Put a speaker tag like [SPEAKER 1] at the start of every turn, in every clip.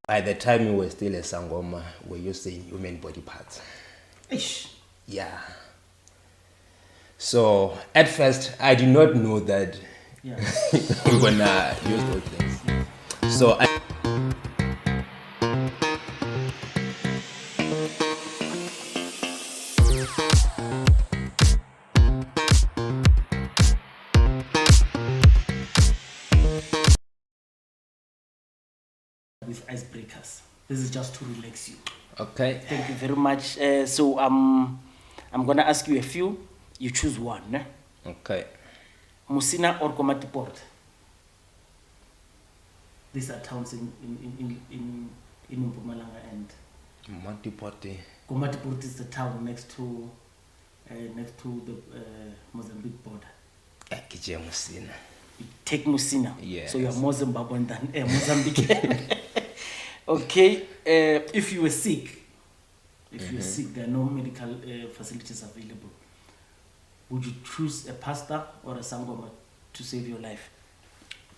[SPEAKER 1] By the time you were still a Sangoma, were you saying human body parts?
[SPEAKER 2] Ish.
[SPEAKER 1] Yeah. So at first, I did not know that we're gonna use those things. So
[SPEAKER 2] with icebreakers. This is just to relax you.
[SPEAKER 1] okay.
[SPEAKER 2] Thank you very much. So I'm gonna ask you a few. You choose one. Ne?
[SPEAKER 1] Okay.
[SPEAKER 2] Musina or Komatiport. These are towns in Mpumalanga and
[SPEAKER 1] Matipoti.
[SPEAKER 2] Komatiport is the town next to the Mozambique border.
[SPEAKER 1] Akije Musina.
[SPEAKER 2] You take Musina.
[SPEAKER 1] Yes.
[SPEAKER 2] So you are more Zimbabwean than Mozambique. Okay. If you were sick, there are no medical facilities available. Would you choose a pastor or a Sangoma to save your life?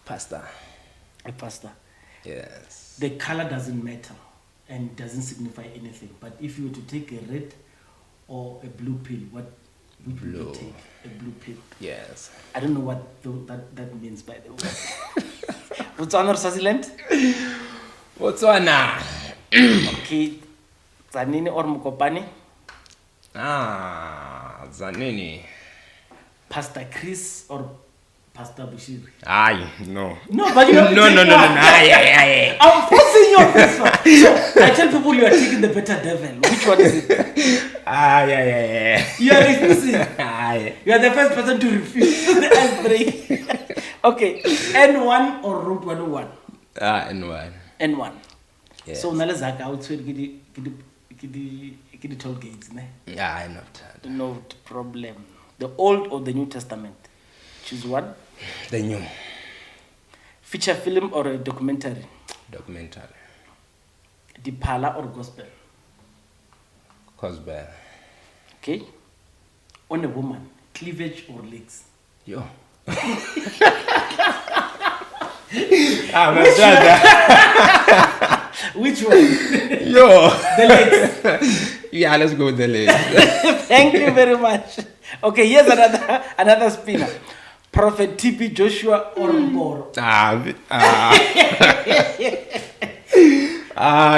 [SPEAKER 1] Pastor.
[SPEAKER 2] A pastor.
[SPEAKER 1] Yes.
[SPEAKER 2] The color doesn't matter and doesn't signify anything. But if you were to take a red or a blue pill, what would you take? A blue pill.
[SPEAKER 1] Yes.
[SPEAKER 2] I don't know what that means, by the way. Botswana or Swaziland?
[SPEAKER 1] Botswana.
[SPEAKER 2] Okay. Zanini or Mukopani?
[SPEAKER 1] Zanini.
[SPEAKER 2] Pastor Chris or Pastor Bushiri?
[SPEAKER 1] Aye, no.
[SPEAKER 2] No, but you have to
[SPEAKER 1] No. Aye.
[SPEAKER 2] I'm forcing you on this one. So I tell people you are taking the better devil. Which one is it?
[SPEAKER 1] Yeah.
[SPEAKER 2] You are refusing.
[SPEAKER 1] Aye.
[SPEAKER 2] You are the first person to refuse the icebreak. Okay. N1 or Route 101?
[SPEAKER 1] N1.
[SPEAKER 2] N1.
[SPEAKER 1] Yes.
[SPEAKER 2] So nalezaka outside kidi toll gates, ne?
[SPEAKER 1] Yeah, I know that.
[SPEAKER 2] No problem. The Old or the New Testament? Choose one.
[SPEAKER 1] The new.
[SPEAKER 2] Feature film or a documentary?
[SPEAKER 1] Documentary.
[SPEAKER 2] Dipala or gospel?
[SPEAKER 1] Gospel.
[SPEAKER 2] Okay. On a woman, cleavage or legs?
[SPEAKER 1] Yo. My brother.
[SPEAKER 2] Which one?
[SPEAKER 1] Yo.
[SPEAKER 2] The legs.
[SPEAKER 1] Yeah, let's go with the legs.
[SPEAKER 2] Thank you very much. Okay, here's another spinner. Prophet TP Joshua or Mboro?
[SPEAKER 1] No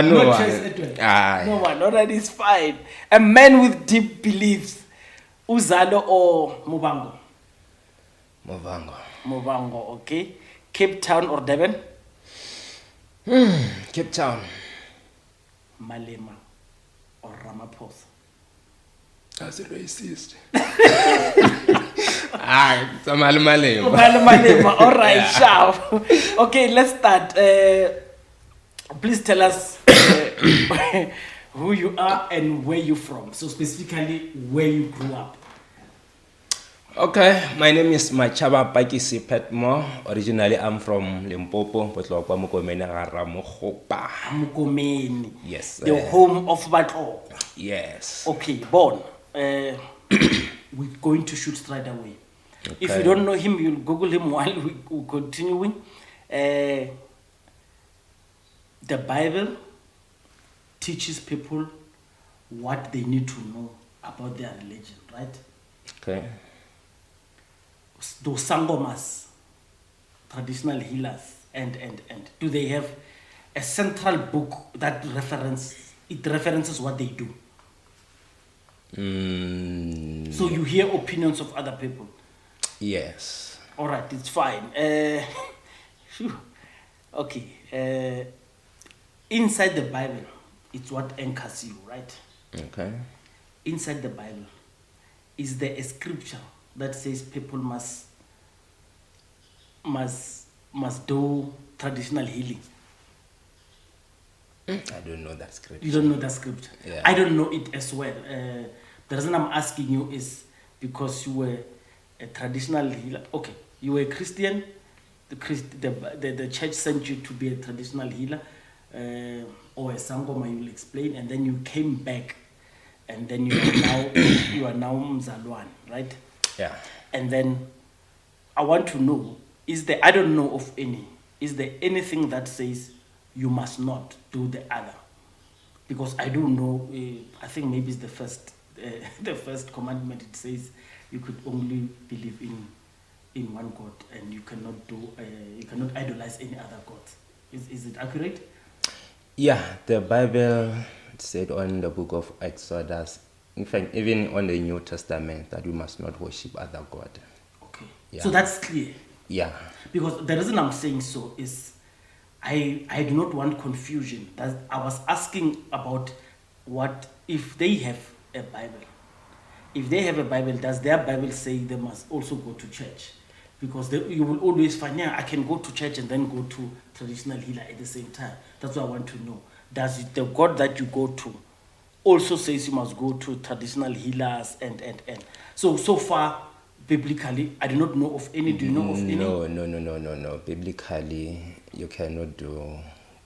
[SPEAKER 2] No
[SPEAKER 1] one.
[SPEAKER 2] choice, Edwin.
[SPEAKER 1] Aye.
[SPEAKER 2] No one. All right, it's fine. A man with deep beliefs. Uzalo or Mubango? Mubango, okay. Cape Town or Durban?
[SPEAKER 1] Cape Town.
[SPEAKER 2] Malema or Ramaphosa?
[SPEAKER 1] That's a racist. It's a Malema.
[SPEAKER 2] Malema. All right, sharp. Okay, let's start. Please tell us who you are and where you're from. So specifically, where you grew up.
[SPEAKER 1] Okay, my name is Machaba Pakisi Patmore. Originally, I'm from Limpopo, but
[SPEAKER 2] Mukomeni.
[SPEAKER 1] Yes.
[SPEAKER 2] The home of Batlo.
[SPEAKER 1] Yes.
[SPEAKER 2] Okay, born. We're going to shoot straight away.
[SPEAKER 1] Okay.
[SPEAKER 2] If you don't know him, you'll Google him while we're continuing. The Bible teaches people what they need to know about their religion, right?
[SPEAKER 1] Okay.
[SPEAKER 2] Those Sangomas, traditional healers, and do they have a central book that references what they do? So you hear opinions of other people.
[SPEAKER 1] Yes.
[SPEAKER 2] All right, it's fine. Okay. Inside the Bible, it's what anchors you, right?
[SPEAKER 1] Okay.
[SPEAKER 2] Inside the Bible, is there a scripture that says people must do traditional healing?
[SPEAKER 1] I don't know that scripture.
[SPEAKER 2] You don't know that scripture?
[SPEAKER 1] Yeah.
[SPEAKER 2] I don't know it as well. The reason I'm asking you is because you were a traditional healer. Okay, you were a Christian. The church sent you to be a traditional healer or a Sangoma, you will explain, and then you came back, and then you are now Mzalwan, right?
[SPEAKER 1] Yeah.
[SPEAKER 2] And then I want to know, I don't know of any, is there anything that says you must not do the other. Because I don't know, I think maybe it's the first commandment. It says you could only believe in one God, and you cannot idolize any other god. Is it accurate?
[SPEAKER 1] Yeah, the Bible said on the book of Exodus, in fact, even on the New Testament, that we must not worship other god.
[SPEAKER 2] Okay.
[SPEAKER 1] Yeah.
[SPEAKER 2] So that's clear.
[SPEAKER 1] Yeah.
[SPEAKER 2] Because the reason I'm saying so is I do not want confusion. I was asking about what if they have a Bible. If they have a Bible, does their Bible say they must also go to church? Because you will always find, yeah, I can go to church and then go to traditional healer at the same time. That's what I want to know. Does the God that you go to also says you must go to traditional healers and? So far, biblically, I do not know of any. Do you know of any?
[SPEAKER 1] No. Biblically, you cannot do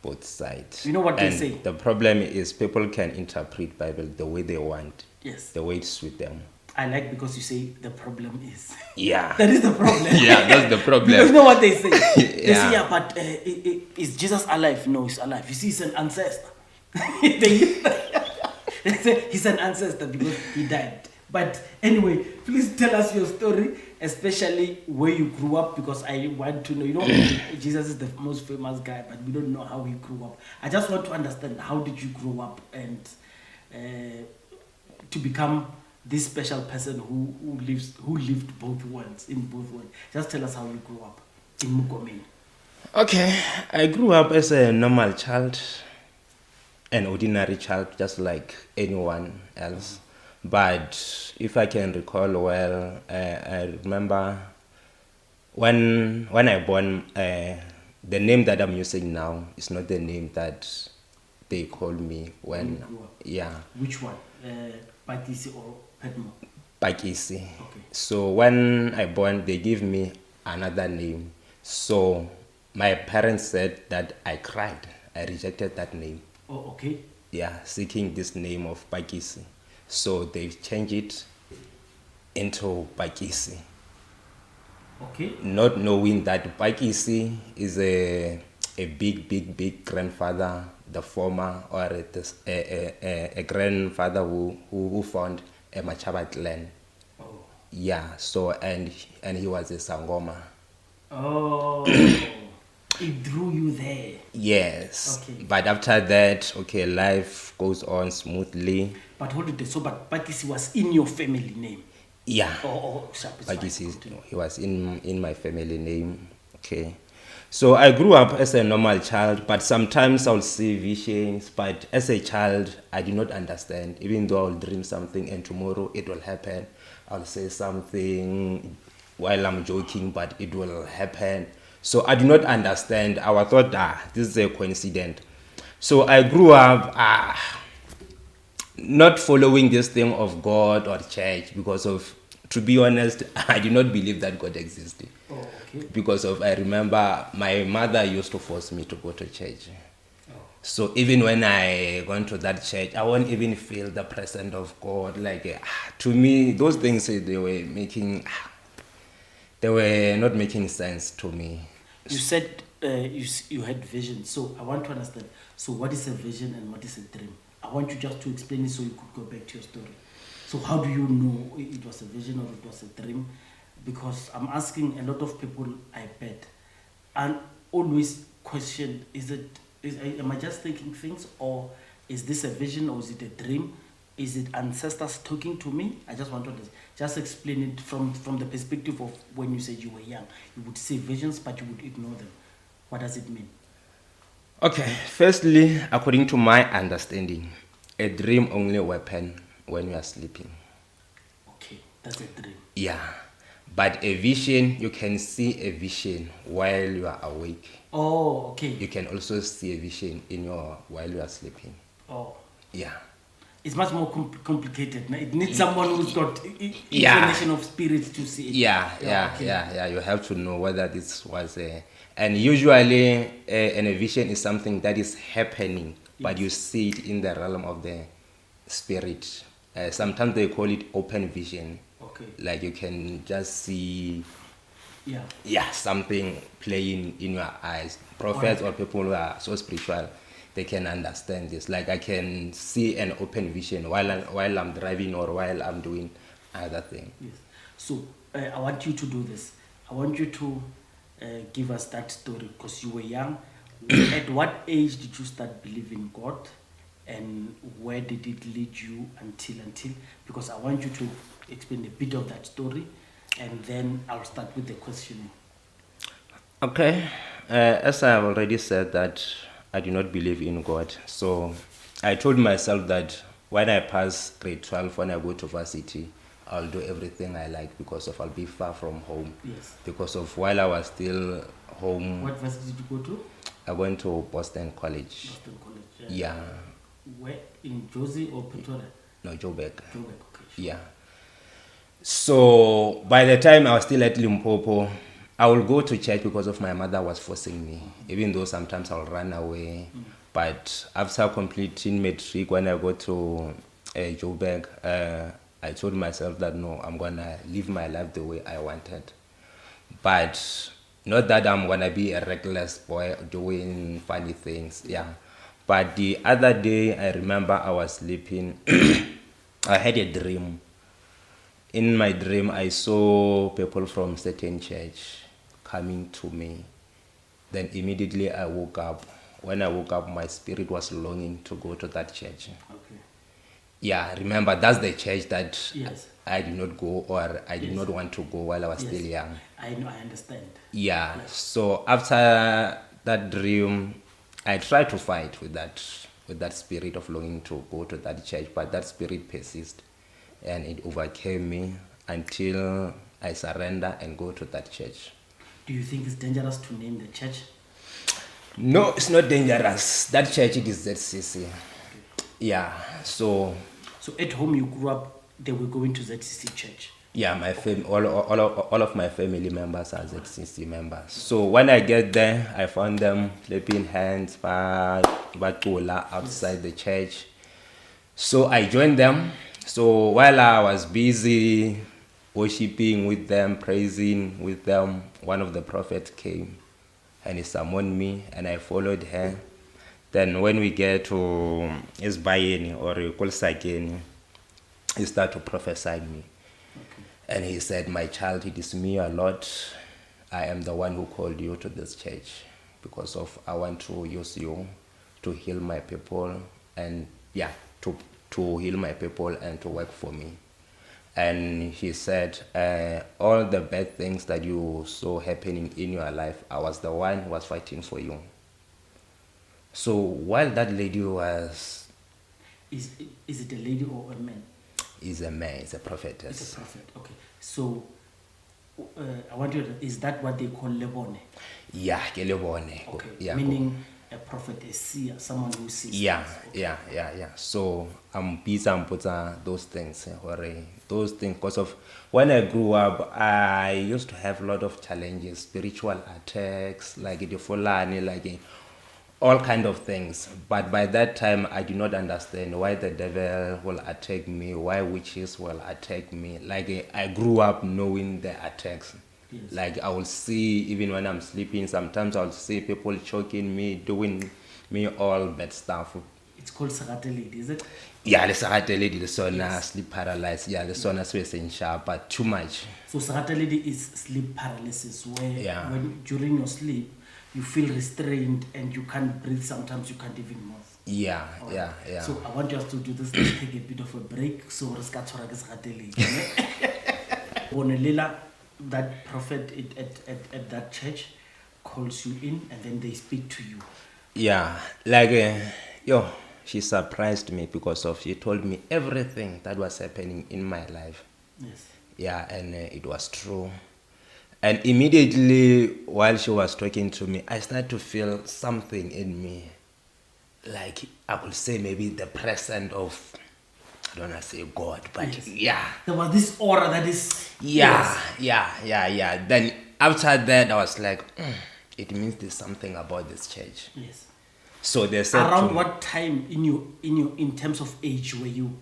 [SPEAKER 1] both sides.
[SPEAKER 2] You know what they say?
[SPEAKER 1] The problem is people can interpret Bible the way they want.
[SPEAKER 2] Yes.
[SPEAKER 1] The way it suits them.
[SPEAKER 2] I like because you say the problem is.
[SPEAKER 1] Yeah.
[SPEAKER 2] That is the problem.
[SPEAKER 1] Yeah, that's the problem.
[SPEAKER 2] Because you know what they say? They
[SPEAKER 1] Yeah.
[SPEAKER 2] say, yeah, but is Jesus alive? No, he's alive. You see, he's an ancestor. They say he's an ancestor because he died. But anyway, please tell us your story, especially where you grew up, because I want to know. You know, Jesus is the most famous guy, but we don't know how he grew up. I just want to understand, how did you grow up and to become this special person who lived both worlds, in both worlds. Just tell us how you grew up in Mukomeni.
[SPEAKER 1] Okay, I grew up as a normal child, an ordinary child, just like anyone else. But if I can recall well, I remember when I born, the name that I'm using now is not the name that they called me when. Yeah.
[SPEAKER 2] Which one? Pakisi or Patmore?
[SPEAKER 1] Pakisi.
[SPEAKER 2] Okay.
[SPEAKER 1] So when I born, they give me another name. So my parents said that I cried. I rejected that name.
[SPEAKER 2] Oh, okay.
[SPEAKER 1] Yeah, seeking this name of Pakisi. So they've changed it into Pakisi.
[SPEAKER 2] Okay.
[SPEAKER 1] Not knowing that Pakisi is a big grandfather, the former, or a grandfather who found a Machaba clan.
[SPEAKER 2] Oh.
[SPEAKER 1] Yeah, so and he was a Sangoma.
[SPEAKER 2] Oh. It drew you there.
[SPEAKER 1] Yes.
[SPEAKER 2] Okay.
[SPEAKER 1] But after that, okay, life goes on smoothly.
[SPEAKER 2] But hold it, so but Pakisi was in your family name.
[SPEAKER 1] Yeah.
[SPEAKER 2] Pakisi,
[SPEAKER 1] he was in my family name. Okay. So I grew up as a normal child, but sometimes I'll see visions. But as a child, I did not understand. Even though I'll dream something and tomorrow it will happen, I'll say something while I'm joking, but it will happen. So I did not understand. I thought, this is a coincidence. So I grew up not following this thing of God or church because of, to be honest, I did not believe that God existed.
[SPEAKER 2] Oh, okay.
[SPEAKER 1] Because of, I remember my mother used to force me to go to church.
[SPEAKER 2] Oh.
[SPEAKER 1] So even when I went to that church, I won't even feel the presence of God. Like, to me, those things they were not making sense to me.
[SPEAKER 2] You said you had vision, so I want to understand. So what is a vision and what is a dream? I want you just to explain it so you could go back to your story. So how do you know it was a vision or it was a dream? Because I'm asking a lot of people, I bet, and always question, am I just thinking things, or is this a vision, or is it a dream? Is it ancestors talking to me? I just want to just explain it from the perspective of when you said you were young. You would say visions, but you would ignore them. What does it mean?
[SPEAKER 1] Okay, firstly, according to my understanding, a dream only happens when you are sleeping.
[SPEAKER 2] Okay, that's a dream.
[SPEAKER 1] Yeah, but a vision, you can see a vision while you are awake.
[SPEAKER 2] Oh, okay.
[SPEAKER 1] You can also see a vision while you are sleeping.
[SPEAKER 2] Oh.
[SPEAKER 1] Yeah.
[SPEAKER 2] It's much more complicated. It needs someone who's got inclination of spirit to see it.
[SPEAKER 1] Yeah. You have to know whether this was and usually a vision is something that is happening, but you see it in the realm of the spirit. Sometimes they call it open vision.
[SPEAKER 2] Okay.
[SPEAKER 1] Like you can just see Yeah, something playing in your eyes. Prophets or people who are so spiritual, they can understand this. Like I can see an open vision while I'm driving or while I'm doing other thing.
[SPEAKER 2] Yes. So I want you to do this. I want you to give us that story because you were young. At what age did you start believing God, and where did it lead you until? Because I want you to explain a bit of that story, and then I'll start with the questioning.
[SPEAKER 1] Okay, as I have already said that I do not believe in God, so I told myself that when I pass grade 12, when I go to varsity, I'll do everything I like because of I'll be far from home.
[SPEAKER 2] Yes.
[SPEAKER 1] Because of while I was still home.
[SPEAKER 2] What varsity did you go to?
[SPEAKER 1] I went to Boston College.
[SPEAKER 2] Boston College.
[SPEAKER 1] Yeah.
[SPEAKER 2] Where, in Josie or Pretoria?
[SPEAKER 1] No, Joburg.
[SPEAKER 2] Joburg, okay. Sure.
[SPEAKER 1] Yeah. So by the time I was still at Limpopo, I will go to church because of my mother was forcing me, even though sometimes I'll run away. But after completing matric, when I go to Joburg, I told myself that no, I'm gonna live my life the way I wanted. But not that I'm gonna be a reckless boy doing funny things, yeah. But the other day, I remember I was sleeping. I had a dream. In my dream, I saw people from certain church coming to me. Then immediately I woke up. When I woke up, my spirit was longing to go to that church.
[SPEAKER 2] Okay.
[SPEAKER 1] Yeah, remember, that's the church that
[SPEAKER 2] Yes.
[SPEAKER 1] I did not go, or I did not want to go while I was still young.
[SPEAKER 2] I know, I understand.
[SPEAKER 1] Yeah, so after that dream, I tried to fight with that spirit of longing to go to that church, but that spirit persisted, and it overcame me until I surrender and go to that church.
[SPEAKER 2] Do you think it's dangerous to name the church?
[SPEAKER 1] No, it's not dangerous. That church, it is ZCC. Yeah, so
[SPEAKER 2] at home you grew up, they were going to ZCC church.
[SPEAKER 1] yeah, my all of my family members are ZCC members. So when I get there, I found them clapping hands, outside the church. So I joined them. So while I was busy worshiping with them, praising with them, one of the prophets came and he summoned me, and I followed her. Then when we get to Isbayeni or Kolsakeni, he started to prophesy me. And he said, my child, it is me, a lot. I am the one who called you to this church because of I want to use you to heal my people, and yeah, to heal my people and to work for me. And he said, all the bad things that you saw happening in your life, I was the one who was fighting for you. So while that lady was...
[SPEAKER 2] Is it a lady or a man?
[SPEAKER 1] Is a man, is a prophetess.
[SPEAKER 2] It's a prophet, okay. So, I want you to, is that what they call lebone?
[SPEAKER 1] Yeah, ke lebone.
[SPEAKER 2] Okay,
[SPEAKER 1] Yeah,
[SPEAKER 2] meaning a prophet, a seer, someone who sees.
[SPEAKER 1] yeah,
[SPEAKER 2] things. Okay.
[SPEAKER 1] yeah. So I'm busy and put those things, those things, because of when I grew up, I used to have a lot of challenges, spiritual attacks, like the Fulani, like all kind of things. But by that time, I did not understand why the devil will attack me, why witches will attack me. Like I grew up knowing the attacks.
[SPEAKER 2] Yes.
[SPEAKER 1] Like I will see, even when I'm sleeping, sometimes I'll see people choking me, doing me all bad stuff.
[SPEAKER 2] It's called Sagatelid, is it?
[SPEAKER 1] Yeah, the Sagatelid, the sauna, sleep paralysis. Yeah, the sauna space in sharp, but too much.
[SPEAKER 2] So Sagatelid is sleep paralysis, where when during your sleep, you feel restrained and you can't breathe. Sometimes you can't even move.
[SPEAKER 1] Yeah.
[SPEAKER 2] So I want us to do this. Let's take a bit of a break. So Bonelila, that prophet at that church calls you in, and then they speak to you.
[SPEAKER 1] Yeah, like she surprised me because she told me everything that was happening in my life.
[SPEAKER 2] Yes.
[SPEAKER 1] Yeah, and it was true. And immediately while she was talking to me, I started to feel something in me. Like I could say maybe the presence of, I don't want to say God, but yeah.
[SPEAKER 2] There was this aura that is...
[SPEAKER 1] Yeah. Then after that, I was like, it means there's something about this church.
[SPEAKER 2] Yes.
[SPEAKER 1] So they said
[SPEAKER 2] around what time in terms of age were you?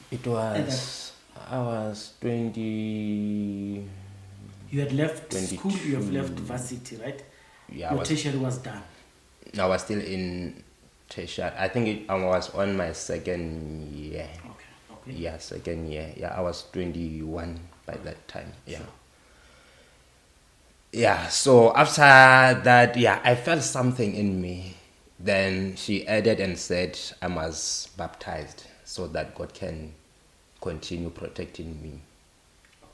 [SPEAKER 1] It was, I was 20...
[SPEAKER 2] You had left
[SPEAKER 1] 22.
[SPEAKER 2] school, you have left varsity, right?
[SPEAKER 1] Yeah,
[SPEAKER 2] Your tertiary was done.
[SPEAKER 1] I was still in tertiary. I think I was on my second year.
[SPEAKER 2] Okay.
[SPEAKER 1] Yeah, second year. Yeah, I was 21 by that time. Yeah.
[SPEAKER 2] Sure.
[SPEAKER 1] Yeah, so after that, yeah, I felt something in me. Then she added and said I was baptized so that God can continue protecting me.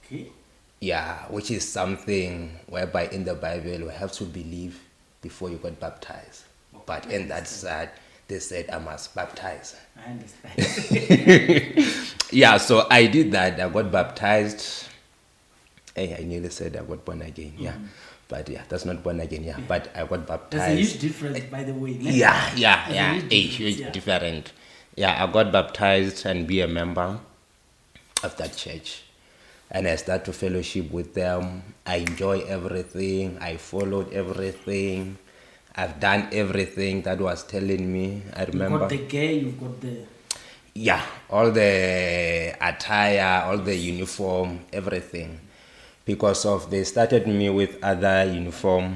[SPEAKER 2] Okay.
[SPEAKER 1] Yeah, which is something whereby in the Bible you have to believe before you got baptized. But in that side, they said I must baptize.
[SPEAKER 2] I understand.
[SPEAKER 1] Yeah, so I did that. I got baptized. Hey, I nearly said I got born again. Yeah, but yeah, that's not born again. Yeah, but I got baptized.
[SPEAKER 2] There's a huge difference, by the way.
[SPEAKER 1] Yeah,
[SPEAKER 2] There's
[SPEAKER 1] a huge
[SPEAKER 2] yeah.
[SPEAKER 1] different. Yeah, I got baptized and be a member of that church. And I start to fellowship with them. I enjoy everything. I followed everything. I've done everything that was telling me. I remember.
[SPEAKER 2] You've got the gear, you've got the...
[SPEAKER 1] Yeah, all the attire, all the uniform, everything. Because of they started me with other uniform.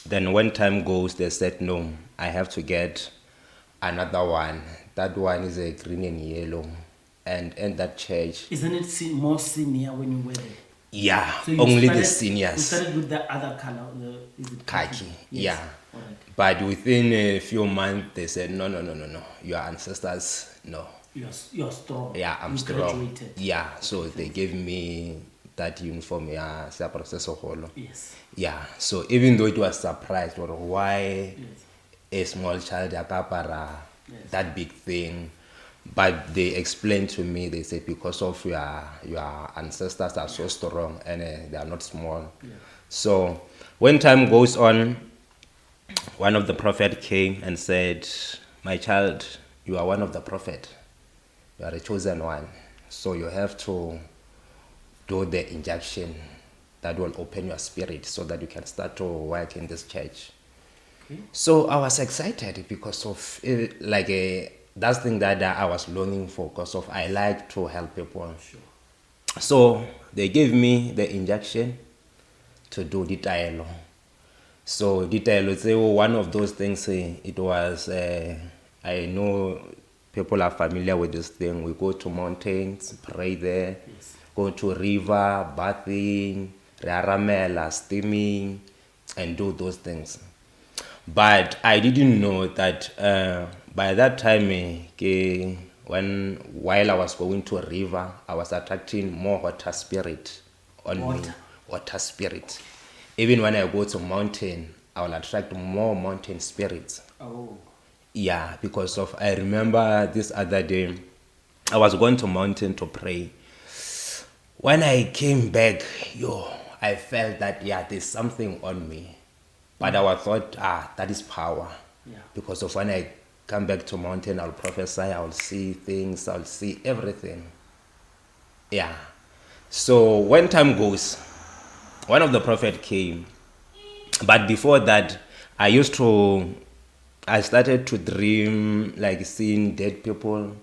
[SPEAKER 1] Then when time goes, they said, no, I have to get another one. That one is a green and yellow. And in that church.
[SPEAKER 2] Isn't it more senior when you wear it?
[SPEAKER 1] Yeah,
[SPEAKER 2] So
[SPEAKER 1] only the seniors.
[SPEAKER 2] You started with the other color, is it
[SPEAKER 1] Khaki?
[SPEAKER 2] Yes.
[SPEAKER 1] Yeah.
[SPEAKER 2] All right.
[SPEAKER 1] But within a few months, they said, no. Your ancestors, no.
[SPEAKER 2] You're strong.
[SPEAKER 1] Yeah, I'm
[SPEAKER 2] you
[SPEAKER 1] strong.
[SPEAKER 2] Graduated.
[SPEAKER 1] Yeah, so they gave me that uniform. Yeah,
[SPEAKER 2] Yes.
[SPEAKER 1] yeah, so even though it was surprised, or why
[SPEAKER 2] Yes.
[SPEAKER 1] a small child akapara
[SPEAKER 2] Yes.
[SPEAKER 1] that big thing, but they explained to me. They said because of your ancestors are so strong and they are not small.
[SPEAKER 2] Yeah.
[SPEAKER 1] So when time goes on, one of the prophet came and said, my child, you are one of the prophet. You are a chosen one. So you have to do the injection that will open your spirit so that you can start to work in this church.
[SPEAKER 2] Okay.
[SPEAKER 1] So I was excited because of that's thing that I was longing for, because of I like to help people.
[SPEAKER 2] Sure.
[SPEAKER 1] So they gave me the injection to do the dialogue. So the dialogue, one of those things, it was, I know people are familiar with this thing. We go to mountains, pray there,
[SPEAKER 2] Yes.
[SPEAKER 1] go to river, bathing, raramela, steaming, and do those things. But I didn't know that by that time, while I was going to a river, I was attracting more water spirit on me. Water spirit. Even when I go to mountain, I will attract more mountain spirits.
[SPEAKER 2] Oh.
[SPEAKER 1] Yeah, because of I remember this other day, I was going to mountain to pray. When I came back, I felt that there's something on me. But I thought, that is power.
[SPEAKER 2] Yeah.
[SPEAKER 1] Because of when I come back to mountain, I'll prophesy, I'll see things, I'll see everything. Yeah. So when time goes, one of the prophet came. But before that, I started to dream, like seeing dead people,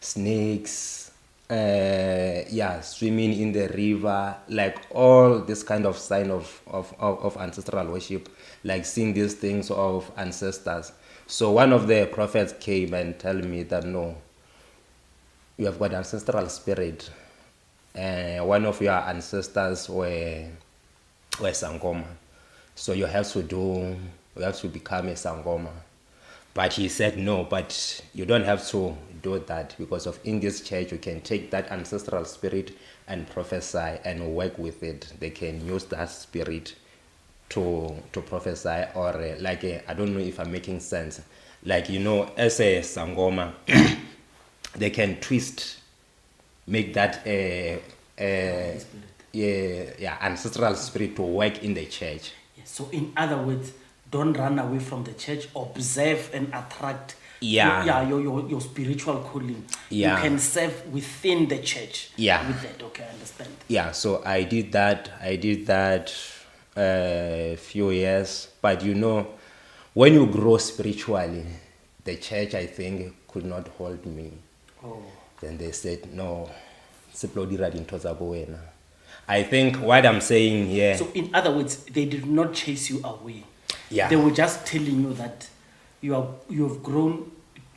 [SPEAKER 1] snakes, swimming in the river, like all this kind of sign of ancestral worship, like seeing these things of ancestors. So one of the prophets came and told me that no, you have got ancestral spirit. One of your ancestors were Sangoma. So you have to become a Sangoma. But he said, no, but you don't have to do that, because of in this church, you can take that ancestral spirit and prophesy and work with it. They can use that spirit to prophesy, or I don't know if I'm making sense. Like, as a Sangoma, they can make that ancestral spirit to work in the church.
[SPEAKER 2] Yes. So in other words, don't run away from the church. Observe and attract your spiritual calling.
[SPEAKER 1] Yeah.
[SPEAKER 2] You can serve within the church.
[SPEAKER 1] Yeah.
[SPEAKER 2] With that, okay, I understand.
[SPEAKER 1] Yeah, so I did that a few years. But when you grow spiritually, the church, I think, could not hold me.
[SPEAKER 2] Oh.
[SPEAKER 1] Then they said, no, I think what I'm saying here.
[SPEAKER 2] So in other words, they did not chase you away.
[SPEAKER 1] Yeah.
[SPEAKER 2] They were just telling you that you have grown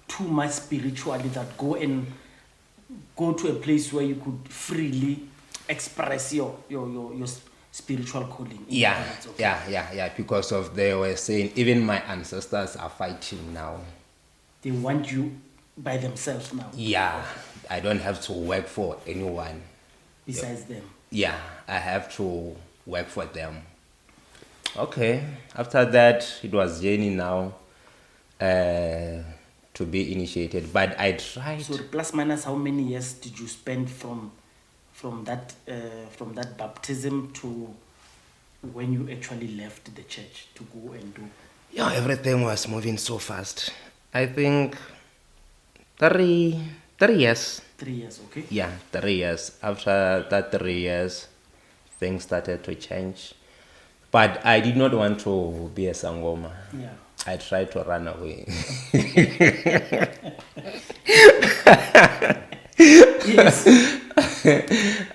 [SPEAKER 2] too much spiritually, that go to a place where you could freely express your spiritual calling.
[SPEAKER 1] Yeah, yeah. Because of they were saying even my ancestors are fighting now.
[SPEAKER 2] They want you by themselves now.
[SPEAKER 1] Yeah, I don't have to work for anyone
[SPEAKER 2] besides them.
[SPEAKER 1] Yeah, I have to work for them. Okay, after that it was Jenny now to be initiated, but I tried.
[SPEAKER 2] So plus minus, how many years did you spend from that baptism to when you actually left the church to go and do?
[SPEAKER 1] Yeah, everything was moving so fast. I think 3 years.
[SPEAKER 2] 3 years, okay?
[SPEAKER 1] Yeah, 3 years. After that 3 years, things started to change. But I did not want to be a Sangoma.
[SPEAKER 2] Yeah.
[SPEAKER 1] I tried to run away.
[SPEAKER 2] Yes.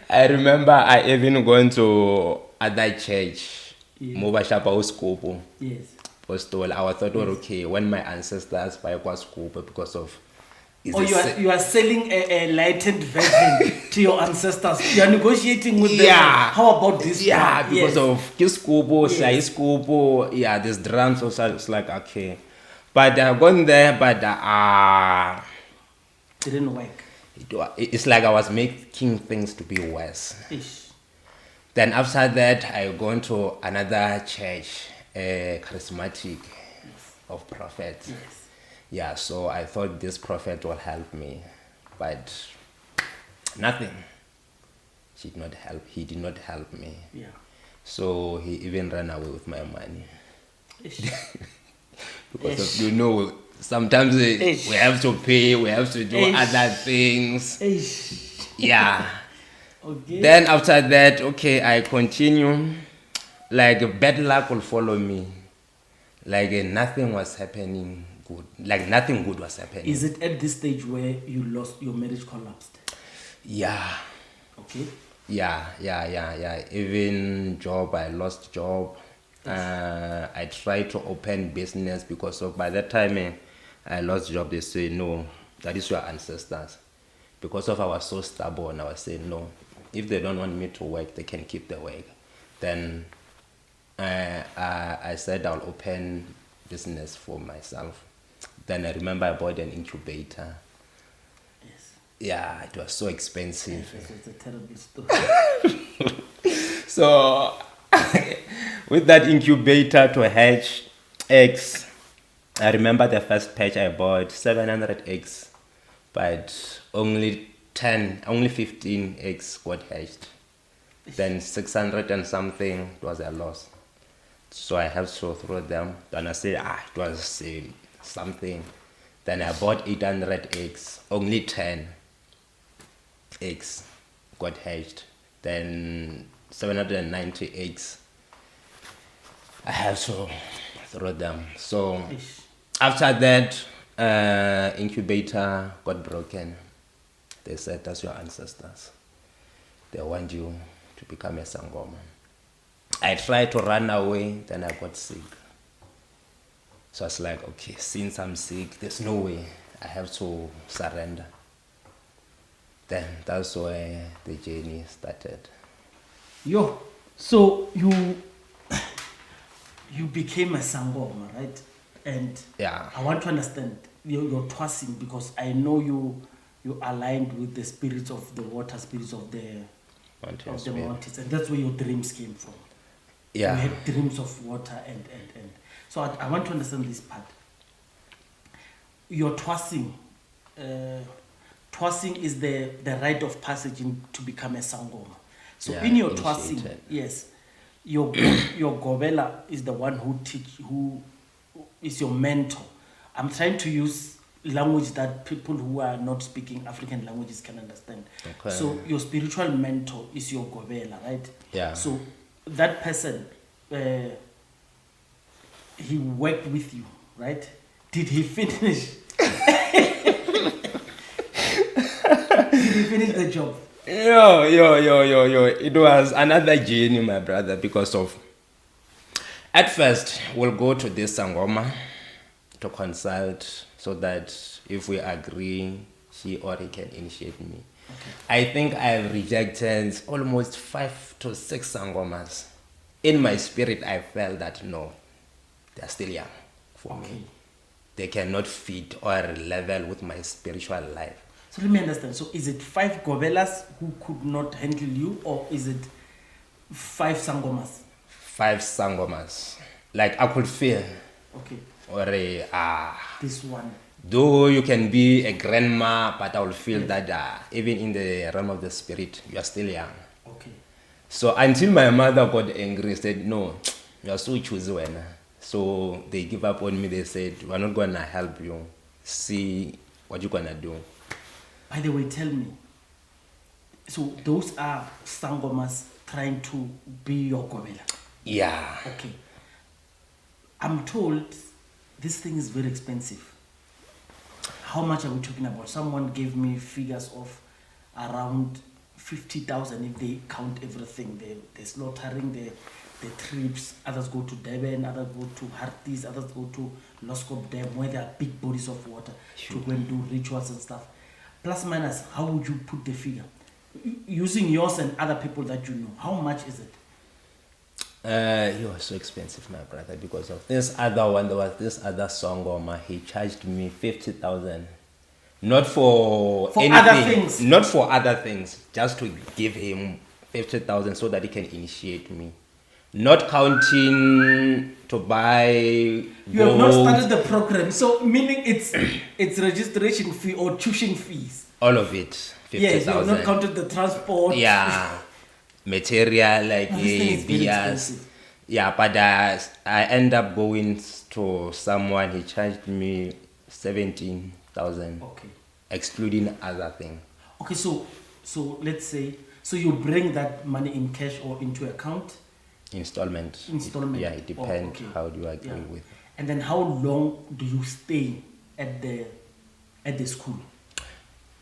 [SPEAKER 1] I remember I even gone to other church,
[SPEAKER 2] Yeah.
[SPEAKER 1] Mubashapa Uskupu.
[SPEAKER 2] Yes.
[SPEAKER 1] Postol. I thought, well, okay, when my ancestors buy Skupu because of.
[SPEAKER 2] You are selling a lightened version to your ancestors. You are negotiating with them.
[SPEAKER 1] Yeah.
[SPEAKER 2] How about this?
[SPEAKER 1] Yeah,
[SPEAKER 2] one?
[SPEAKER 1] because
[SPEAKER 2] Yes.
[SPEAKER 1] of Kiskupu, Shai Skupu, yeah, this drums also, it's like, okay. But I've gone there, but
[SPEAKER 2] didn't work.
[SPEAKER 1] It's like I was making things to be worse.
[SPEAKER 2] Ish.
[SPEAKER 1] Then after that, I gone to another church, charismatic of prophets.
[SPEAKER 2] Yes.
[SPEAKER 1] Yeah, so I thought this prophet will help me, but nothing. He did not help me.
[SPEAKER 2] Yeah.
[SPEAKER 1] So he even ran away with my money.
[SPEAKER 2] Ish.
[SPEAKER 1] Because of, sometimes we have to pay, we have to do other things.
[SPEAKER 2] Ish.
[SPEAKER 1] Yeah.
[SPEAKER 2] Okay.
[SPEAKER 1] Then after that, okay, I continue. Like bad luck will follow me. Like nothing was happening good. Like nothing good was happening.
[SPEAKER 2] Is it at this stage where you lost your marriage collapsed?
[SPEAKER 1] Yeah.
[SPEAKER 2] Okay.
[SPEAKER 1] Yeah. Even job, I lost job. I tried to open business because of by that time I lost job. They say no, that is your ancestors. Because of I was so stubborn, I was saying no. If they don't want me to work, they can keep the work. Then I said I'll open business for myself. Then I remember I bought an incubator.
[SPEAKER 2] Yes.
[SPEAKER 1] Yeah, it was so expensive.
[SPEAKER 2] Yes, it's a terrible story.
[SPEAKER 1] So with that incubator to hatch eggs, I remember the first batch I bought 700 eggs, but only 15 eggs got hatched. Then 600 and something, it was a loss. So I have to throw them. Then I said, it was something. Then I bought 800 eggs, only 10 eggs got hatched. Then 790 eggs, I have to throw them. So after that, incubator got broken. They said, that's your ancestors. They want you to become a Sangoma. I tried to run away, then I got sick. So I was like, okay, since I'm sick, there's no way. I have to surrender. Then that's where the journey started.
[SPEAKER 2] So you became a Sangoma, right? And
[SPEAKER 1] yeah,
[SPEAKER 2] I want to understand your tossing, because I know you aligned with the spirits of the water, spirits of the mountains, and that's where your dreams came from.
[SPEAKER 1] Yeah.
[SPEAKER 2] You had dreams of water and. So I want to understand this part. Your tossing is the rite of passage to become a Sangoma. So in your tossing, yes, your Gobela is the one who is your mentor. I'm trying to use language that people who are not speaking African languages can understand.
[SPEAKER 1] Okay.
[SPEAKER 2] So your spiritual mentor is your Gobela, right?
[SPEAKER 1] Yeah.
[SPEAKER 2] So that person, he worked with you, right? Did he finish? Did he finish the job?
[SPEAKER 1] Yo. It was another journey, my brother, because of. At first, we'll go to this Sangoma to consult so that if we agree, she or he can initiate me.
[SPEAKER 2] Okay.
[SPEAKER 1] I think I've rejected almost 5 to 6 Sangomas. In my spirit, I felt that no, they're still young for me. They cannot fit or level with my spiritual life.
[SPEAKER 2] So let me understand. So is it 5 Gobelas who could not handle you, or is it 5 Sangomas?
[SPEAKER 1] 5 Sangomas. Like I could feel.
[SPEAKER 2] Okay.
[SPEAKER 1] Or
[SPEAKER 2] this one.
[SPEAKER 1] Though you can be a grandma, but I will feel that even in the realm of the spirit, you are still young.
[SPEAKER 2] Okay.
[SPEAKER 1] So until my mother got angry, said, no, you are so choosy. So they give up on me. They said, we're not going to help you. See what you're going to do.
[SPEAKER 2] By the way, tell me. So those are Sangomas trying to be your Gobela?
[SPEAKER 1] Yeah.
[SPEAKER 2] Okay. I'm told this thing is very expensive. How much are we talking about? Someone gave me figures of around 50,000 if they count everything. The slaughtering, the trips. Others go to Durban, others go to Harties, others go to Loskop Dam, where there are big bodies of water to go and do rituals and stuff. Plus minus, how would you put the figure? Using yours and other people that you know, how much is it?
[SPEAKER 1] You are so expensive, my brother, because of this other one. There was this other Sangoma. He charged me 50,000, not for anything,
[SPEAKER 2] other things.
[SPEAKER 1] Not for other things, just to give him 50,000 so that he can initiate me. Not counting to buy.
[SPEAKER 2] You have not started the program, so meaning it's registration fee or tuition fees.
[SPEAKER 1] All of it. 50,000.
[SPEAKER 2] Yes, you have not counted the transport.
[SPEAKER 1] Yeah. Material like beers. Yeah, but I end up going to someone. He charged me 17,000.
[SPEAKER 2] Okay.
[SPEAKER 1] Excluding other things.
[SPEAKER 2] Okay, so let's say you bring that money in cash or into account.
[SPEAKER 1] Installment. Yeah, it depends. How do you agree with.
[SPEAKER 2] And then how long do you stay at the school?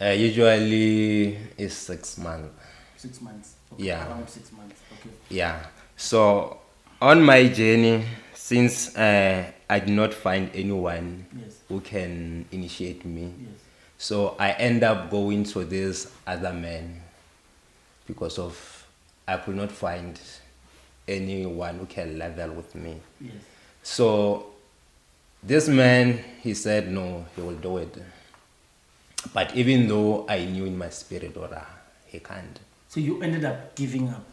[SPEAKER 1] Usually it's 6 months.
[SPEAKER 2] 6 months. Okay.
[SPEAKER 1] Yeah.
[SPEAKER 2] Around 6 months. Okay.
[SPEAKER 1] Yeah. So on my journey, since I did not find anyone who can initiate me, so I end up going to this other man because of I could not find anyone who can level with me.
[SPEAKER 2] Yes.
[SPEAKER 1] So this man, he said no, he will do it. But even though I knew in my spirit, he can't.
[SPEAKER 2] So you ended up giving up?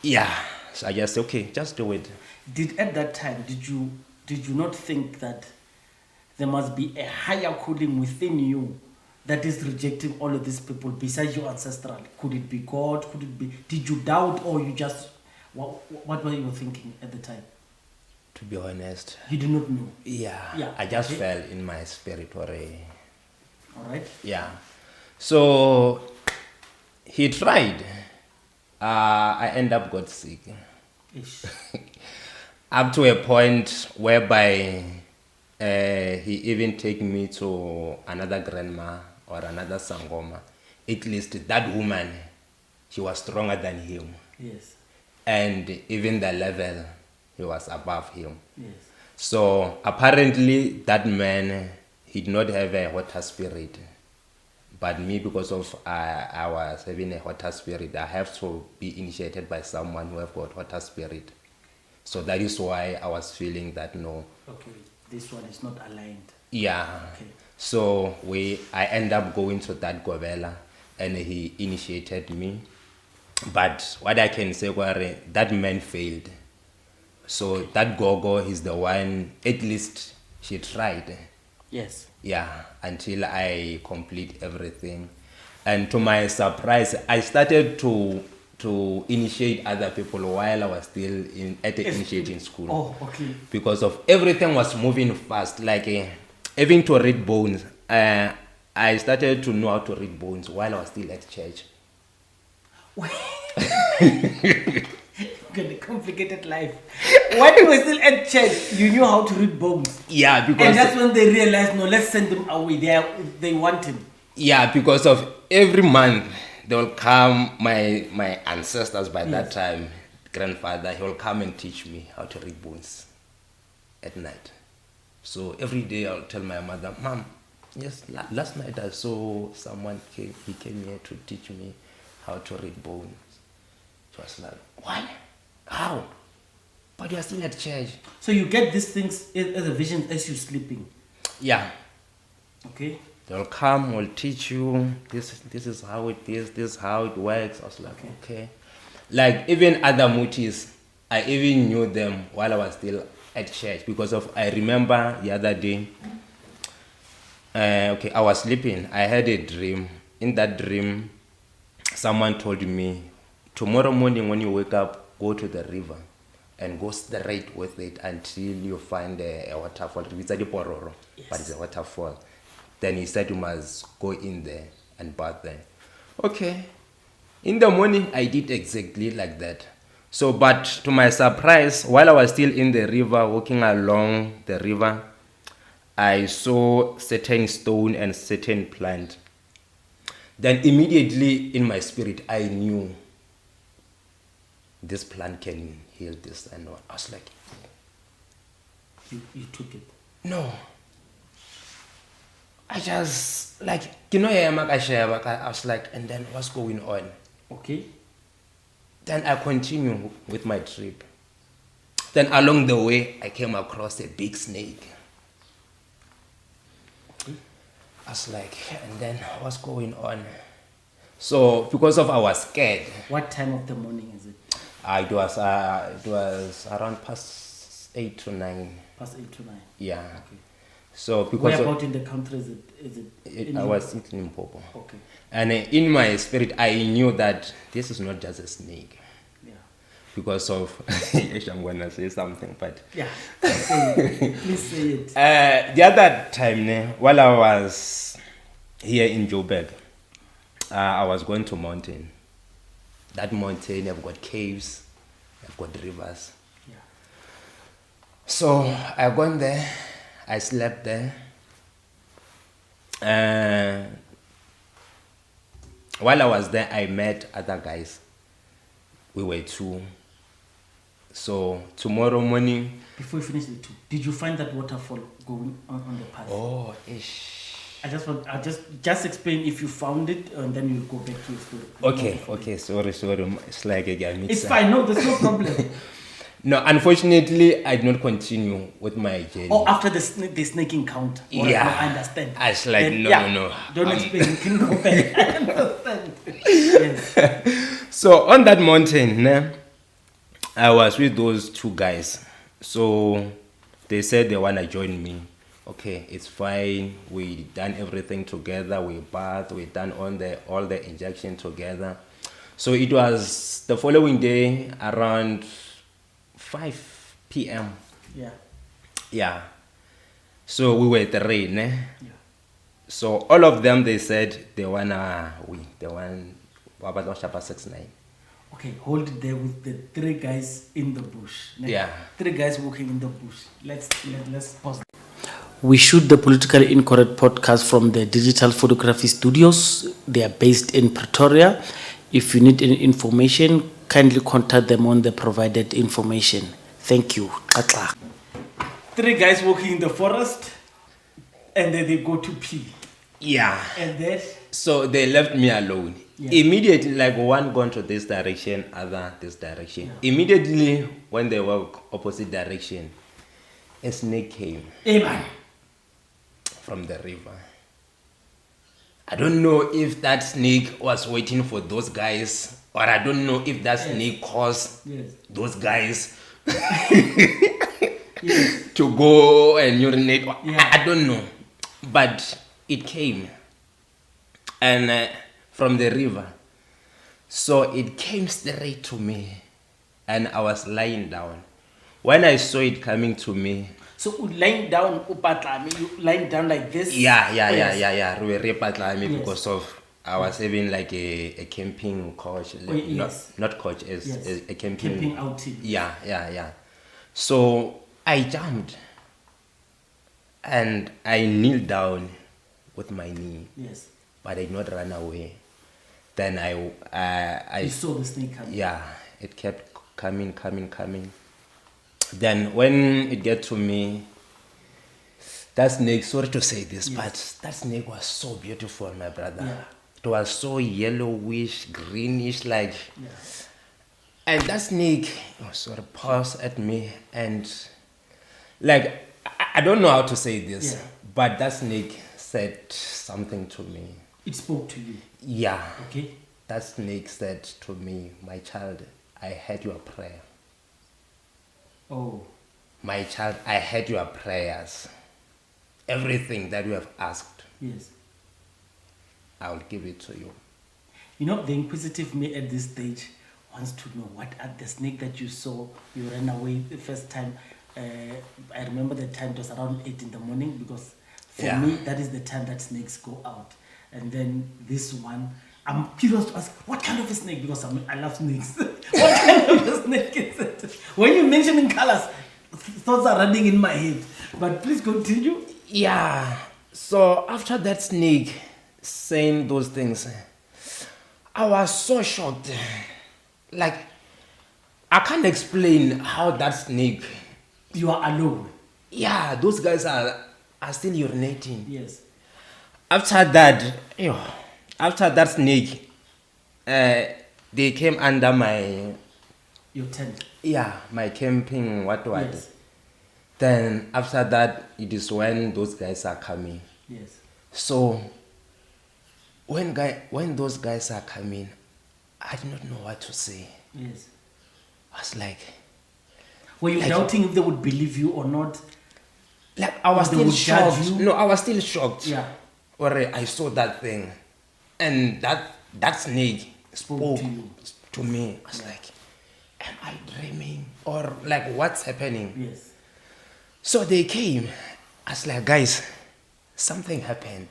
[SPEAKER 1] Yeah. So I just said, okay, just do it.
[SPEAKER 2] At that time, did you not think that there must be a higher calling within you that is rejecting all of these people besides your ancestral? Could it be God? Could it be? Did you doubt, or you just what were you thinking at the time?
[SPEAKER 1] To be honest,
[SPEAKER 2] you did not know.
[SPEAKER 1] Yeah. I just fell in my spirit already.
[SPEAKER 2] All right.
[SPEAKER 1] Yeah. So he tried. I end up got sick.
[SPEAKER 2] Ish.
[SPEAKER 1] Up to a point whereby he even take me to another grandma or another Sangoma. At least that woman, she was stronger than him.
[SPEAKER 2] Yes.
[SPEAKER 1] And even the level, he was above him.
[SPEAKER 2] Yes.
[SPEAKER 1] So apparently that man, he did not have a water spirit. But me, because of I was having a water spirit, I have to be initiated by someone who have got water spirit. So that is why I was feeling that no.
[SPEAKER 2] Okay, this one is not aligned.
[SPEAKER 1] Yeah.
[SPEAKER 2] Okay.
[SPEAKER 1] So I end up going to that Govela, and he initiated me. But what I can say, that man failed. So that Gogo is the one, at least she tried.
[SPEAKER 2] Yes.
[SPEAKER 1] Yeah, until I complete everything. And to my surprise, I started to initiate other people while I was still at the initiating school.
[SPEAKER 2] Oh, okay.
[SPEAKER 1] Because of everything was moving fast, like having to read bones. I started to know how to read bones while I was still at church.
[SPEAKER 2] Got a complicated life. When you were still at church, you knew how to read bones.
[SPEAKER 1] Yeah, because
[SPEAKER 2] and that's when they realized, no, let's send them away. They want him.
[SPEAKER 1] Yeah, because of every month they will come, my ancestors by that time, grandfather, he will come and teach me how to read bones at night. So every day I'll tell my mother, Mom, yes, last night I saw someone he came here to teach me how to read bones. She was like, what? How? But you're still at church.
[SPEAKER 2] So you get these things as a vision as you're sleeping?
[SPEAKER 1] Yeah.
[SPEAKER 2] Okay.
[SPEAKER 1] They'll come, will teach you, this is how it is, this is how it works. I was like, okay. Like even other mutis, I even knew them while I was still at church because of, I remember the other day, I was sleeping, I had a dream. In that dream, someone told me, tomorrow morning when you wake up, go to the river and go straight with it until you find a waterfall. It's a pororo, but it's a waterfall. Then he said you must go in there and bath there. Okay. In the morning, I did exactly like that. So, but to my surprise, while I was still in the river, walking along the river, I saw certain stone and certain plant. Then immediately in my spirit, I knew this plant can heal this and what. I was like,
[SPEAKER 2] You took it?
[SPEAKER 1] No. I just, like, I was like, and then what's going on?
[SPEAKER 2] Okay.
[SPEAKER 1] Then I continue with my trip. Then along the way, I came across a big snake.
[SPEAKER 2] Okay.
[SPEAKER 1] I was like, and then what's going on? So because of I was scared.
[SPEAKER 2] What time of the morning is it?
[SPEAKER 1] It was around past 8 to 9.
[SPEAKER 2] Past 8 to 9.
[SPEAKER 1] Yeah.
[SPEAKER 2] Okay.
[SPEAKER 1] So because
[SPEAKER 2] where about in the country is it?
[SPEAKER 1] I was in Limpopo.
[SPEAKER 2] Okay.
[SPEAKER 1] And in my spirit, I knew that this is not just a snake.
[SPEAKER 2] Yeah.
[SPEAKER 1] Because of, I'm going to say something, but...
[SPEAKER 2] Yeah, please say it.
[SPEAKER 1] The other time, while I was here in Joburg, I was going to mountain. That mountain, I've got caves, I've got rivers.
[SPEAKER 2] Yeah.
[SPEAKER 1] So I went there, I slept there. While I was there, I met other guys. We were 2. So tomorrow morning...
[SPEAKER 2] Before you finish the 2, did you find that waterfall going on the path?
[SPEAKER 1] Oh, ish.
[SPEAKER 2] I just explain if you found it and then you go back to your story.
[SPEAKER 1] Okay, sorry. It's like a mixer.
[SPEAKER 2] It's fine, no, there's no problem.
[SPEAKER 1] No, unfortunately, I did not continue with my journey.
[SPEAKER 2] Oh, after the snake encounter?
[SPEAKER 1] Yeah.
[SPEAKER 2] No, I understand.
[SPEAKER 1] I was like,
[SPEAKER 2] Then,
[SPEAKER 1] no.
[SPEAKER 2] Don't explain, you can go back. I understand. Yes.
[SPEAKER 1] So on that mountain, I was with those 2 guys. So they said they want to join me. Okay, it's fine. We done everything together. We bathed. We done all the injection together. So it was the following day around 5 p.m.
[SPEAKER 2] Yeah.
[SPEAKER 1] Yeah. So we were at the rain.
[SPEAKER 2] Yeah.
[SPEAKER 1] So all of them, they said they want Shapa 69.
[SPEAKER 2] Okay, hold it there with the 3 guys in the bush.
[SPEAKER 1] Yeah.
[SPEAKER 2] 3 guys walking in the bush. Let's pause. We shoot the Politically Incorrect podcast from the Digital Photography Studios. They are based in Pretoria. If you need any information, kindly contact them on the provided information. Thank you. 3 guys walking in the forest, and then they go to pee.
[SPEAKER 1] Yeah.
[SPEAKER 2] And then?
[SPEAKER 1] So they left me alone. Yeah. Immediately, like one gone to this direction, other this direction. Yeah. Immediately, when they walk opposite direction, a snake came.
[SPEAKER 2] Amen.
[SPEAKER 1] From the river. I don't know if that snake was waiting for those guys, or I don't know if that snake caused those guys to go and urinate. Yeah. I don't know. But it came. And from the river. So it came straight to me. And I was lying down. When I saw it coming to me,
[SPEAKER 2] so lying down, you lying down like this?
[SPEAKER 1] Yeah. Because of I was having like a camping couch, not couch, as a camping
[SPEAKER 2] outing.
[SPEAKER 1] Yeah. So I jumped and I kneeled down with my knee.
[SPEAKER 2] Yes.
[SPEAKER 1] But I did not run away. Then
[SPEAKER 2] You saw the snake coming.
[SPEAKER 1] yeah, it kept coming. Then when it get to me, that snake, sorry to say this, but that snake was so beautiful, my brother.
[SPEAKER 2] Yeah.
[SPEAKER 1] It was so yellowish, greenish, like.
[SPEAKER 2] Yeah.
[SPEAKER 1] And that snake sort of paused at me, and like I don't know how to say this,
[SPEAKER 2] Yeah.
[SPEAKER 1] but that snake said something to me.
[SPEAKER 2] It spoke to you.
[SPEAKER 1] Yeah.
[SPEAKER 2] Okay.
[SPEAKER 1] That snake said to me, my child, I heard your prayer.
[SPEAKER 2] Oh.
[SPEAKER 1] My child, I heard your prayers. Everything that you have asked,
[SPEAKER 2] Yes.
[SPEAKER 1] I will give it to you.
[SPEAKER 2] You know, the inquisitive me at this stage wants to know what are the snake that you saw. You ran away the first time. I remember the time it was around 8 in the morning, because for me that is the time that snakes go out. And then this one, I'm curious to ask, what kind of a snake? Because I love snakes. What kind of a snake is it? When you mention in colors, thoughts are running in my head. But please continue.
[SPEAKER 1] Yeah. So after that snake saying those things, I was so shocked. Like, I can't explain how that snake.
[SPEAKER 2] You are alone.
[SPEAKER 1] Yeah, those guys are still urinating.
[SPEAKER 2] Yes.
[SPEAKER 1] After that snake, they came under my.
[SPEAKER 2] Your tent.
[SPEAKER 1] Yeah, my camping, what.
[SPEAKER 2] Yes.
[SPEAKER 1] Then after that, it is when those guys are coming.
[SPEAKER 2] Yes.
[SPEAKER 1] So, when those guys are coming, I did not know what to say.
[SPEAKER 2] Yes.
[SPEAKER 1] I was like.
[SPEAKER 2] Were you doubting if they would believe you or not?
[SPEAKER 1] Like, I was
[SPEAKER 2] They
[SPEAKER 1] still
[SPEAKER 2] would judge
[SPEAKER 1] shocked.
[SPEAKER 2] you?
[SPEAKER 1] No, I was still shocked.
[SPEAKER 2] Yeah.
[SPEAKER 1] Or I saw that thing. And that snake spoke
[SPEAKER 2] to you.
[SPEAKER 1] to me. I was like, am I dreaming? Or like, what's happening?
[SPEAKER 2] Yes.
[SPEAKER 1] So they came. I was like, guys, something happened.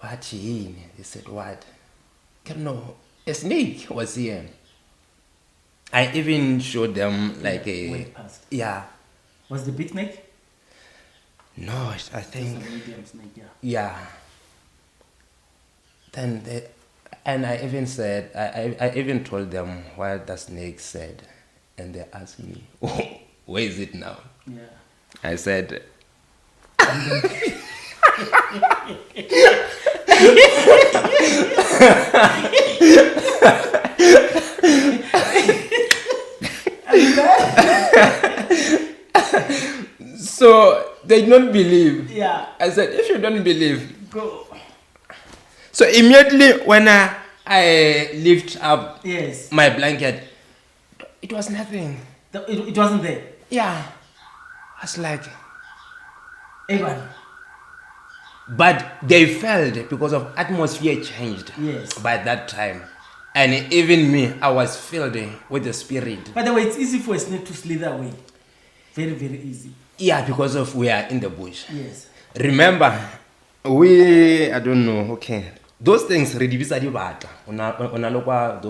[SPEAKER 1] What? They said, what? No, a snake was here. I even showed them like
[SPEAKER 2] Way past.
[SPEAKER 1] Yeah.
[SPEAKER 2] Was the big snake?
[SPEAKER 1] No, I think.
[SPEAKER 2] Just a medium snake, yeah.
[SPEAKER 1] Yeah. Then and I even said, I even told them what the snake said, and they asked me, oh, where is it now?
[SPEAKER 2] Yeah.
[SPEAKER 1] I said, so they don't believe.
[SPEAKER 2] Yeah.
[SPEAKER 1] I said, if you don't believe,
[SPEAKER 2] Go.
[SPEAKER 1] so immediately when I lift up
[SPEAKER 2] Yes.
[SPEAKER 1] my blanket, it was nothing.
[SPEAKER 2] It wasn't there.
[SPEAKER 1] Yeah. I was like,
[SPEAKER 2] Evan.
[SPEAKER 1] but they felt because of atmosphere changed.
[SPEAKER 2] Yes.
[SPEAKER 1] By that time. And even me, I was filled with the spirit.
[SPEAKER 2] By the way, it's easy for a snake to slither away. Very, very easy.
[SPEAKER 1] Yeah, because of we are in the bush.
[SPEAKER 2] Yes.
[SPEAKER 1] Remember, I don't know, okay. Those things, those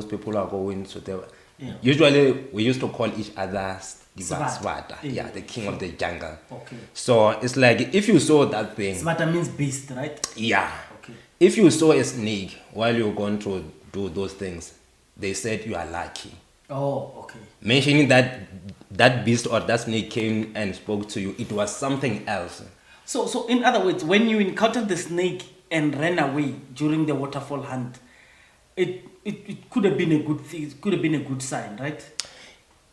[SPEAKER 1] people are going to the.
[SPEAKER 2] Yeah.
[SPEAKER 1] Usually, we used to call each other
[SPEAKER 2] Svata.
[SPEAKER 1] Svata. Yeah, the king of the jungle.
[SPEAKER 2] Okay.
[SPEAKER 1] So it's like if you saw that thing.
[SPEAKER 2] Svata means beast, right?
[SPEAKER 1] Yeah.
[SPEAKER 2] Okay.
[SPEAKER 1] If you saw a snake while you're going to do those things, they said you are lucky.
[SPEAKER 2] Oh, okay.
[SPEAKER 1] Mentioning that beast or that snake came and spoke to you, it was something else.
[SPEAKER 2] So in other words, when you encountered the snake and ran away during the waterfall hunt, it could have been a good thing. It could have been a good sign, right?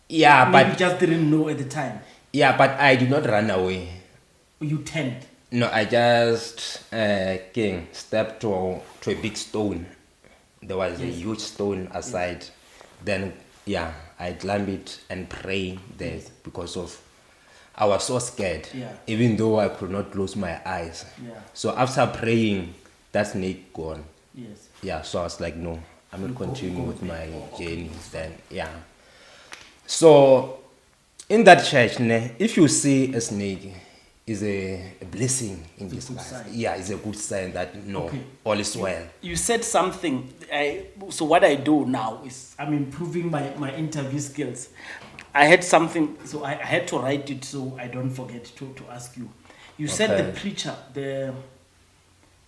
[SPEAKER 1] Yeah,
[SPEAKER 2] Maybe
[SPEAKER 1] but
[SPEAKER 2] you just didn't know at the time.
[SPEAKER 1] yeah, but I did not run away.
[SPEAKER 2] You turned.
[SPEAKER 1] No, I just stepped to a big stone. There was a huge stone aside. Then yeah, I climbed it and prayed there because of I was so scared.
[SPEAKER 2] Yeah.
[SPEAKER 1] Even though I could not close my eyes.
[SPEAKER 2] Yeah.
[SPEAKER 1] So after praying, that snake gone.
[SPEAKER 2] Yes.
[SPEAKER 1] Yeah, so I was like, no, I'm not continuing with my journey. Then yeah. So in that church, if you see a snake, is a blessing in disguise. Yeah, it's a good sign that all is well.
[SPEAKER 2] You said something. So what I do now is I'm improving my interview skills. I had something, so I had to write it so I don't forget to ask you. You said the preacher, the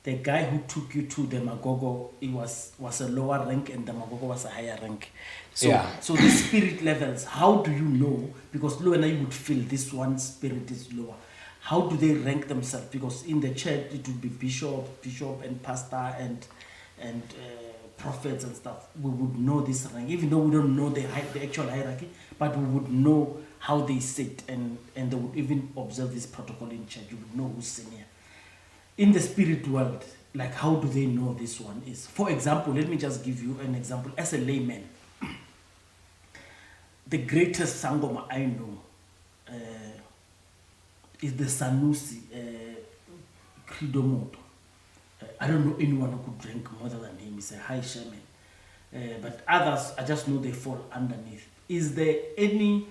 [SPEAKER 2] the guy who took you to the Magogo, he was a lower rank and the Magogo was a higher rank. So,
[SPEAKER 1] Yeah.
[SPEAKER 2] so the spirit levels, how do you know? Because low and I would feel this one spirit is lower. How do they rank themselves? Because in the church it would be bishop and pastor and prophets and stuff. We would know this rank, even though we don't know the actual hierarchy, but we would know how they sit and they would even observe this protocol in church. You would know who's senior. In the spirit world, like how do they know this one is? For example, let me just give you an example. As a layman, the greatest Sangoma I know is the Sanusi Credomoto. I don't know anyone who could drink more than him. He's a high shaman. But others, I just know they fall underneath. Is there any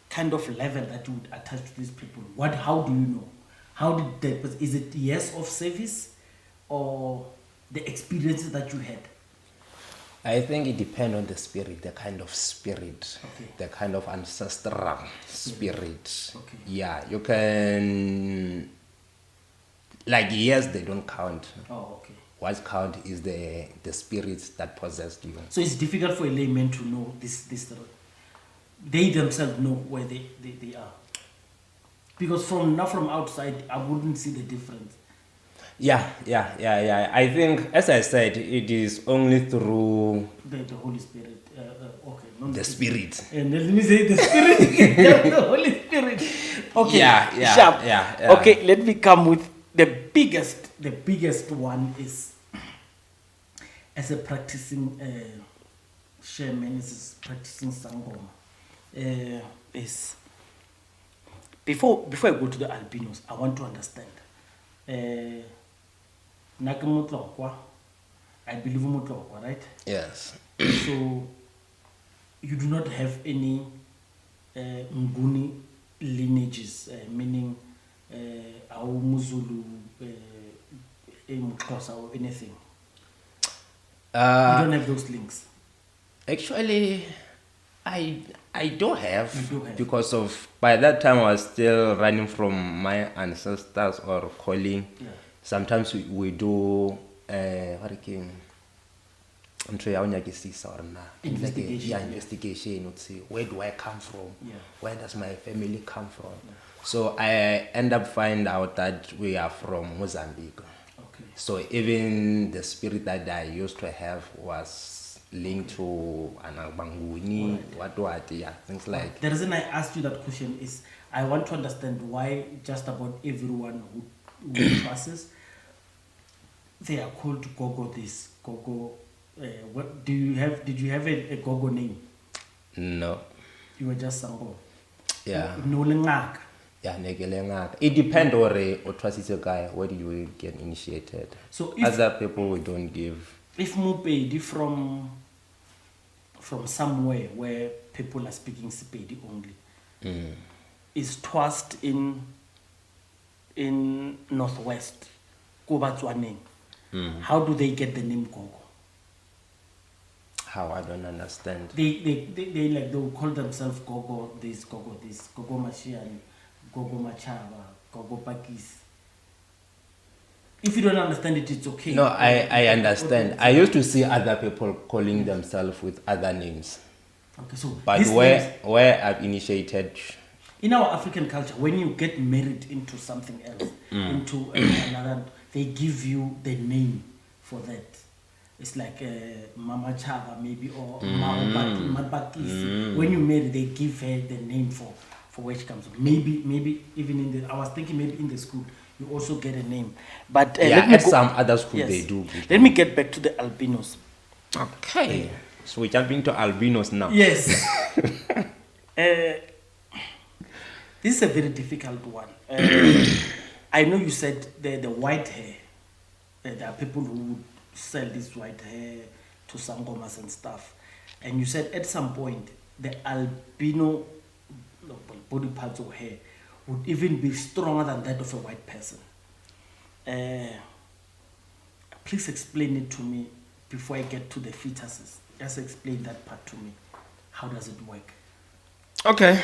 [SPEAKER 2] kind of level that you would attach to these people? How do you know? How did they, is it years of service or the experiences that you had?
[SPEAKER 1] I think it depends on the spirit, the kind of spirit,
[SPEAKER 2] Okay.
[SPEAKER 1] the kind of ancestral spirit.
[SPEAKER 2] Okay.
[SPEAKER 1] Yeah, you can, like years, they don't count.
[SPEAKER 2] Oh, okay.
[SPEAKER 1] What count is the spirits that possessed you.
[SPEAKER 2] So it's difficult for a layman to know this. They themselves know where they are. Because from outside, I wouldn't see the difference.
[SPEAKER 1] Yeah. I think, as I said, it is only through
[SPEAKER 2] The Holy Spirit. Okay. Not
[SPEAKER 1] the spirit.
[SPEAKER 2] And let me say the Spirit, the Holy Spirit. Okay.
[SPEAKER 1] Yeah,
[SPEAKER 2] Sharp.
[SPEAKER 1] yeah.
[SPEAKER 2] Okay, let me come with the biggest one is, as a practicing shaman, is practicing Sangoma. Is before I go to the albinos, I want to understand. Nakamutlokwa, I believe Mutlokwa, right?
[SPEAKER 1] Yes.
[SPEAKER 2] So you do not have any Nguni lineages, meaning Muzulu, Mukhosa or anything. You don't have those links.
[SPEAKER 1] Actually, I don't have,
[SPEAKER 2] You do have.
[SPEAKER 1] because of, by that time I was still running from my ancestors or calling.
[SPEAKER 2] Yeah.
[SPEAKER 1] Sometimes we do what again?
[SPEAKER 2] Investigation.
[SPEAKER 1] Investigation. Would say, where do I come from?
[SPEAKER 2] Yeah.
[SPEAKER 1] Where does my family come from? So I end up finding out that we are from Mozambique.
[SPEAKER 2] Okay.
[SPEAKER 1] So even the spirit that I used to have was linked to Anabanguni, things like.
[SPEAKER 2] The reason I asked you that question is I want to understand why just about everyone who passes, they are called Gogo this, Gogo. What did you have a Gogo name?
[SPEAKER 1] No.
[SPEAKER 2] You were just Sango.
[SPEAKER 1] Yeah.
[SPEAKER 2] No Lengak.
[SPEAKER 1] Yeah, it depends on a guy, where did you get initiated?
[SPEAKER 2] So if
[SPEAKER 1] other people we don't give.
[SPEAKER 2] If Mupedi from somewhere where people are speaking Sepedi only, is thrust in Northwest, Kubatswaning, how do they get the name Gogo?
[SPEAKER 1] How? I don't understand.
[SPEAKER 2] They will call themselves Gogo this, Gogo Mashian, Gogo Machaba, Gogo Pakisi. If you don't understand it, it's okay.
[SPEAKER 1] No, I understand. I used to see other people calling themselves with other names.
[SPEAKER 2] Okay, so
[SPEAKER 1] but where I've initiated.
[SPEAKER 2] In our African culture, when you get married into something else, into another, they give you the name for that. It's like Mama Chaba maybe, or Mabakisi. When you marry, they give her the name for where she comes from. Maybe even I was thinking maybe in the school you also get a name. But
[SPEAKER 1] at some other school they do.
[SPEAKER 2] Let me get back to the albinos.
[SPEAKER 1] Okay. So we're jumping to albinos now.
[SPEAKER 2] Yes. This is a very difficult one. I know you said the white hair. There are people who would sell this white hair to Sangomas and stuff. And you said at some point the albino body parts or hair would even be stronger than that of a white person. Please explain it to me before I get to the fetuses. Just explain that part to me. How does it work?
[SPEAKER 1] Okay.